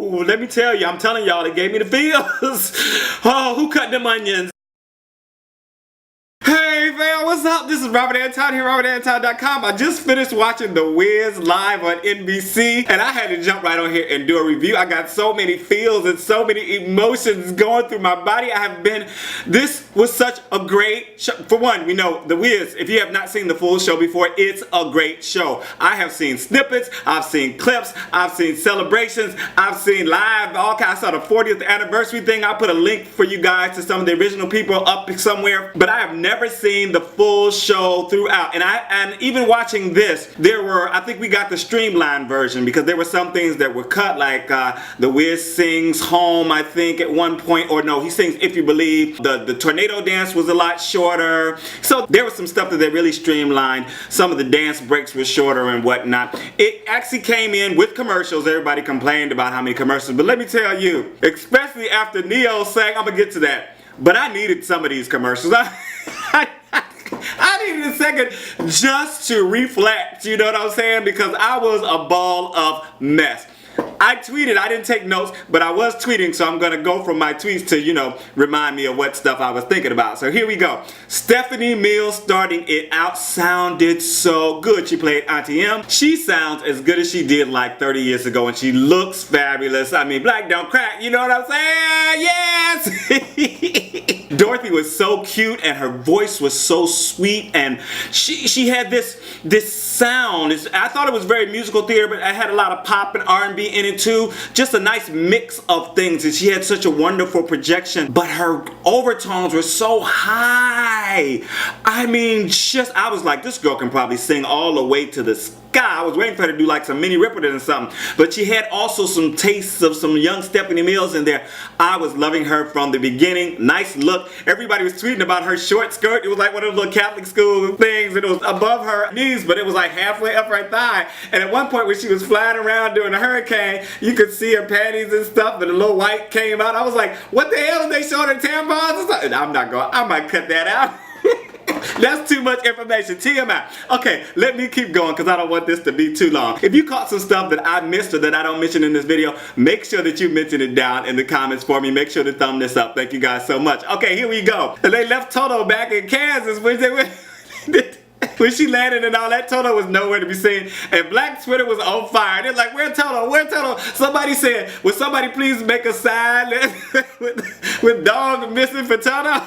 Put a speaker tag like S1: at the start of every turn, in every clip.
S1: Woo! Let me tell you, I'm telling y'all, it gave me the feels. Oh, who cut them onions? Hey fam, what's up? This is Robert Anton here, robertanton.com. I just finished watching The Wiz live on NBC, and I had to jump right on here and do a review. I got so many feels and so many emotions going through my body. This was such a great show. For one, we know The Wiz, if you have not seen the full show before, it's a great show. I have seen snippets, I've seen clips, I've seen celebrations, I've seen live, all kinds. I saw the 40th anniversary thing. I'll put a link for you guys to some of the original people up somewhere, but I have never seen the full show throughout, and even watching this, I think we got the streamlined version, because there were some things that were cut, like the Wiz sings Home, I think, at one point, or no, he sings If You Believe. The tornado dance was a lot shorter, so there was some stuff that they really streamlined. Some of the dance breaks were shorter and whatnot. It actually came in with commercials. Everybody complained about how many commercials, but let me tell you, especially after NeYo sang, I'm gonna get to that, but I needed some of these commercials. I needed a second just to reflect, you know what I'm saying? Because I was a ball of mess. I tweeted, I didn't take notes, but I was tweeting, so I'm gonna go from my tweets to, you know, remind me of what stuff I was thinking about. So here we go. Stephanie Mills starting it out sounded so good. She played Auntie M. She sounds as good as she did like 30 years ago, and she looks fabulous. I mean, black don't crack, you know what I'm saying? Yes! Dorothy was so cute, and her voice was so sweet, and she had this sound. I thought it was very musical theater, but it had a lot of pop and R&B in it too. Just a nice mix of things, and she had such a wonderful projection, but her overtones were so high. I mean, I was like, this girl can probably sing all the way to the sky. I was waiting for her to do like some Minnie Riperton or something, but she had also some tastes of some young Stephanie Mills in there. I was loving her from the beginning. Nice look. Everybody was tweeting about her short skirt. It was like one of those little Catholic school things, and it was above her knees, but it was like halfway up her thigh. And at one point when she was flying around during a hurricane, you could see her panties and stuff, and the little white came out. I was like, what the hell are they showing her tampons and stuff? And I might cut that out. That's too much information. TMI. Okay, let me keep going because I don't want this to be too long. If you caught some stuff that I missed or that I don't mention in this video, make sure that you mention it down in the comments for me. Make sure to thumb this up. Thank you guys so much. Okay, here we go. And they left Toto back in Kansas when they went. When she landed and all that, Toto was nowhere to be seen, and Black Twitter was on fire. They're like, where's Toto? Where's Toto? Somebody said, would somebody please make a sign with dog missing for Toto?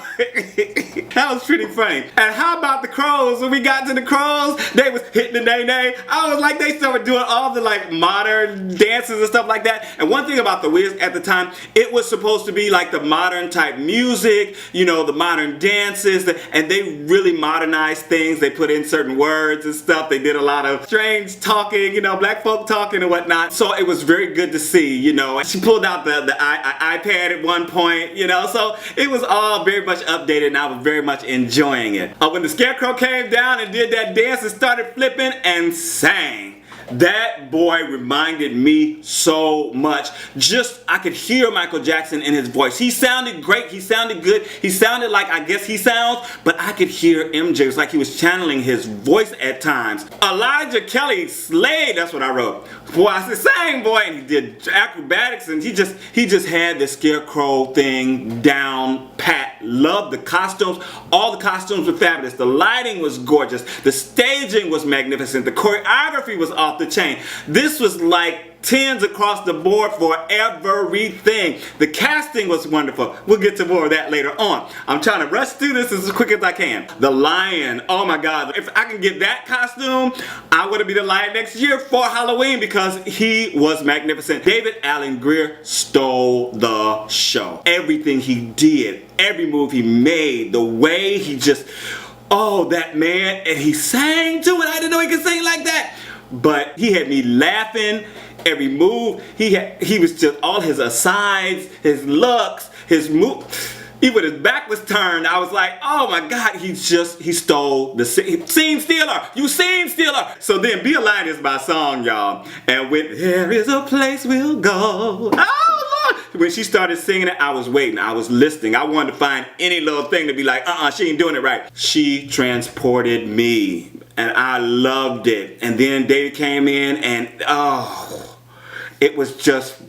S1: That was pretty funny. And how about the crows? When we got to the crows, they was hitting the nay-nay. I was like, they started doing all the like modern dances and stuff like that. And one thing about the Wiz at the time, it was supposed to be like the modern type music, you know, the modern dances, and they really modernized things. They put in certain words and stuff. They did a lot of strange talking, you know, black folk talking and whatnot. So it was very good to see, you know. She pulled out the iPad at one point, you know, so it was all very much updated, and I was very much enjoying it. When the Scarecrow came down and did that dance and started flipping and sang, that boy reminded me so much. I could hear Michael Jackson in his voice. He sounded great. He sounded good. He sounded like I guess he sounds, but I could hear MJ. It was like he was channeling his voice at times. Elijah Kelley slayed. That's what I wrote. Boy, I said, same boy. And he did acrobatics, and he just had the Scarecrow thing down pat. Loved the costumes. All the costumes were fabulous. The lighting was gorgeous. The staging was magnificent. The choreography was off the chain. This was like 10s across the board for everything. The casting was wonderful. We'll get to more of that later on. I'm trying to rush through this as quick as I can. The lion, oh my god. If I can get that costume, I want to be the lion next year for Halloween because he was magnificent. David Alan Grier stole the show. Everything he did, every move he made, the way he just, oh, that man, and he sang to it. I didn't know he could sing like that. But he had me laughing every move. He was just all his asides, his looks, his move. Even his back was turned. I was like, oh my God, he stole the scene stealer. You scene stealer. So then Be a Lion is my song, y'all. And when there is a place we'll go. Oh Lord. When she started singing it, I was waiting. I was listening. I wanted to find any little thing to be like, she ain't doing it right. She transported me. And I loved it. And then David came in and, oh, it was just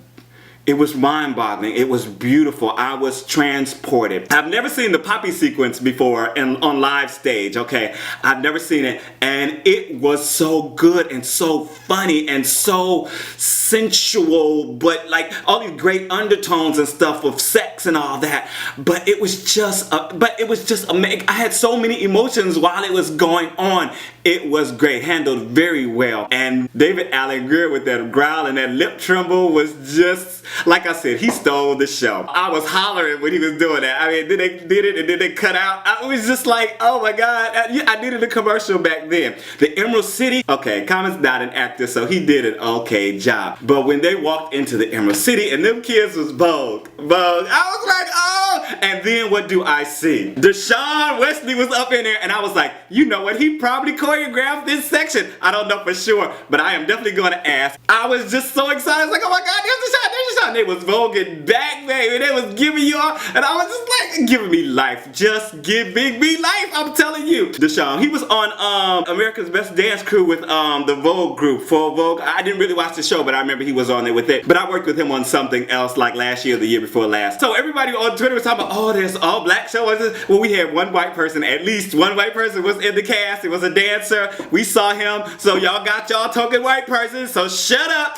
S1: It was mind-boggling. It was beautiful. I was transported. I've never seen the Poppy sequence before on live stage, okay? I've never seen it, and it was so good and so funny and so sensual, but like all these great undertones and stuff of sex and all that. But it was just amazing. I had so many emotions while it was going on. It was great, handled very well. And David Allen Grier with that growl and that lip tremble was just, like I said, he stole the show. I was hollering when he was doing that. I mean, then they did it and then they cut out. I was just like, oh my God. I needed a commercial back then. The Emerald City, okay, Common's not an actor, so he did an okay job. But when they walked into the Emerald City and them kids was Vogue, I was like, oh. And then what do I see? Deshaun Wesley was up in there and I was like, you know what? He probably choreographed this section. I don't know for sure, but I am definitely going to ask. I was just so excited. I was like, oh my God, there's Deshaun. They was voguing back, baby. They was giving you all, and I was just like, giving me life. Just giving me life, I'm telling you. Deshaun, he was on America's Best Dance Crew with the Vogue group, for Vogue. I didn't really watch the show, but I remember he was on there with it. But I worked with him on something else like last year or the year before last. So everybody on Twitter was talking about, oh, there's all black show. Well, we had one white person, at least one white person was in the cast. It was a dancer. We saw him. So y'all got y'all token white person, so shut up.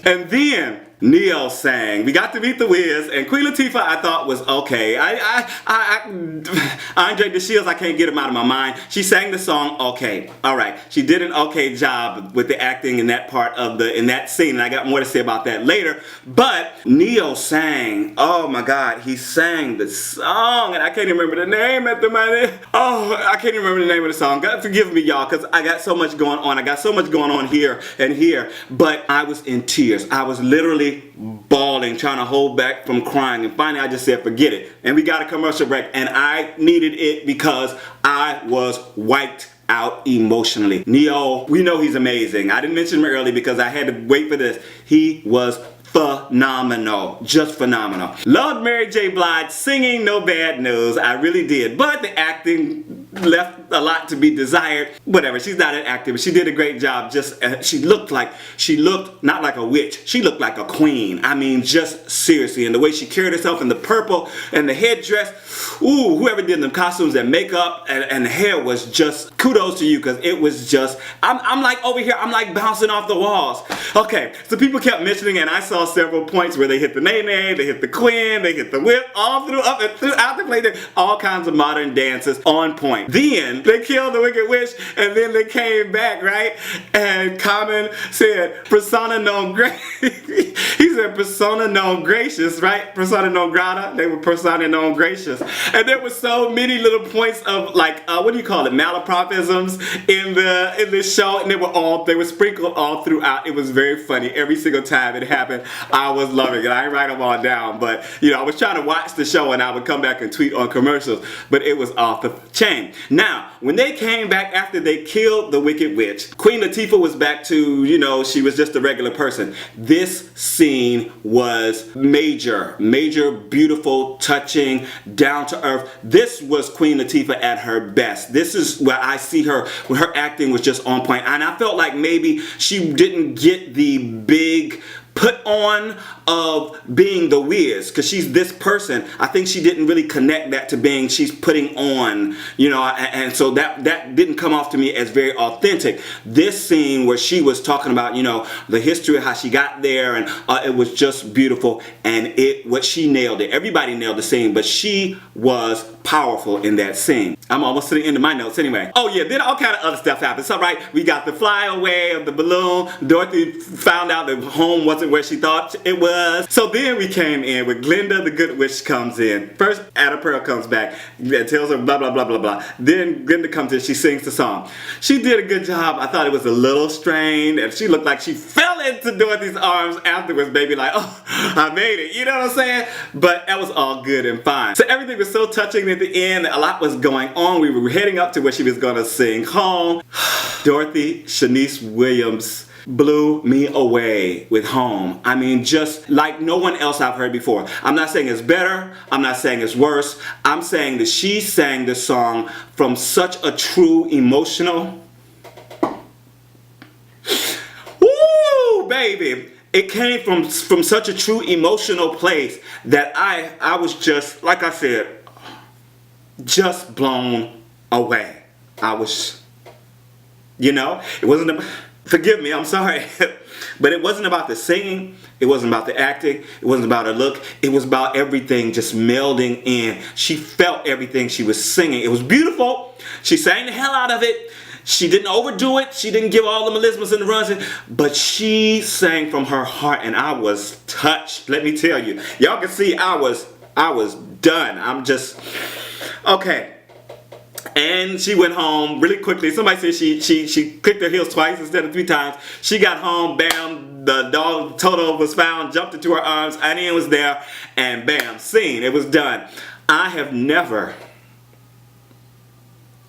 S1: And then NeYo sang. We got to meet the Wiz, and Queen Latifah I thought was okay. Andre DeShields, I can't get him out of my mind. She sang the song okay. Alright. She did an okay job with the acting in that part of in that scene, and I got more to say about that later. But NeYo sang, oh my God, he sang the song, and I can't even remember the name at the moment. Oh, I can't even remember the name of the song. God forgive me, y'all, because I got so much going on. I got so much going on here and here, but I was in tears. I was literally bawling, trying to hold back from crying, and finally I just said forget it, and we got a commercial break, and I needed it because I was wiped out emotionally. NeYo, we know he's amazing. I didn't mention him earlier because I had to wait for this. He was phenomenal, just phenomenal. Loved Mary J. Blige singing No Bad News, I really did, but the acting left a lot to be desired. Whatever, she's not an actor, but she did a great job. Just she looked not like a witch, she looked like a queen. I mean, just seriously, and the way she carried herself in the purple and the headdress, ooh, whoever did them costumes and makeup and the hair was just kudos to you, because it was just, I'm like over here, I'm like bouncing off the walls. Okay, so people kept mentioning, and I saw several points where they hit the nene, they hit the queen, they hit the whip, all throughout the play, all kinds of modern dances on point. Then they killed the Wicked Witch, and then they came back, right? And Common said, persona non grata. He said persona non gracious, right? Persona non grata. They were persona non gracious. And there were so many little points of like, what do you call it? Malapropisms in the show, and they were sprinkled all throughout. It was very funny. Every single time it happened, I was loving it. I didn't write them all down, but you know, I was trying to watch the show and I would come back and tweet on commercials, but it was off the chain. Now, when they came back after they killed the Wicked Witch, Queen Latifah was back to, you know, she was just a regular person. This scene was major, beautiful, touching, down to earth. This was Queen Latifah at her best. This is where I see her, when her acting was just on point. And I felt like maybe she didn't get the big put on of being the Wiz, because she's this person. I think she didn't really connect that to being she's putting on, you know, and so that didn't come off to me as very authentic. This scene where she was talking about, you know, the history of how she got there, and it was just beautiful, and she nailed it. Everybody nailed the scene, but she was powerful in that scene. I'm almost to the end of my notes anyway. Oh yeah, then all kind of other stuff happened. So right, we got the flyaway of the balloon. Dorothy found out that home wasn't where she thought it was. So then we came in with Glinda the Good Witch comes in. First, Adeperle comes back and tells her blah, blah, blah, blah, blah. Then Glinda comes in, she sings the song. She did a good job. I thought it was a little strained, and she looked like she fell into Dorothy's arms afterwards, baby, like, oh, I made it. You know what I'm saying? But that was all good and fine. So everything was so touching at the end. A lot was going on. We were heading up to where she was gonna sing Home. Dorothy Shanice Williams blew me away with Home. I mean, just like no one else I've heard before. I'm not saying it's better. I'm not saying it's worse. I'm saying that she sang this song from such a true emotional, woo, baby. it came from such a true emotional place that I was just, like I said, just blown away. I was, it wasn't, forgive me, I'm sorry, but it wasn't about the singing, it wasn't about the acting, it wasn't about her look, it was about everything just melding in. She felt everything she was singing. It was beautiful. She sang the hell out of it. She didn't overdo it. She didn't give all the melismas and the runs, but she sang from her heart, and I was touched. Let me tell you. Y'all can see I was done. I'm just, okay. And she went home really quickly. Somebody said she clicked her heels twice instead of 3 times. She got home, bam, the dog Toto was found, jumped into her arms, Anian was there, and bam, scene. It was done. I have never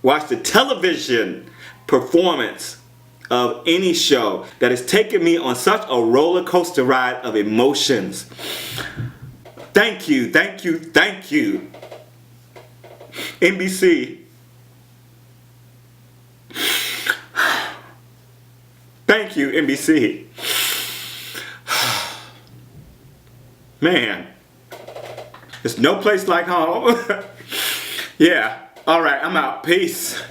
S1: watched a television performance of any show that has taken me on such a roller coaster ride of emotions. Thank you, thank you, thank you, NBC. Thank you, NBC. Man, there's no place like home. Yeah, all right, I'm out. Peace.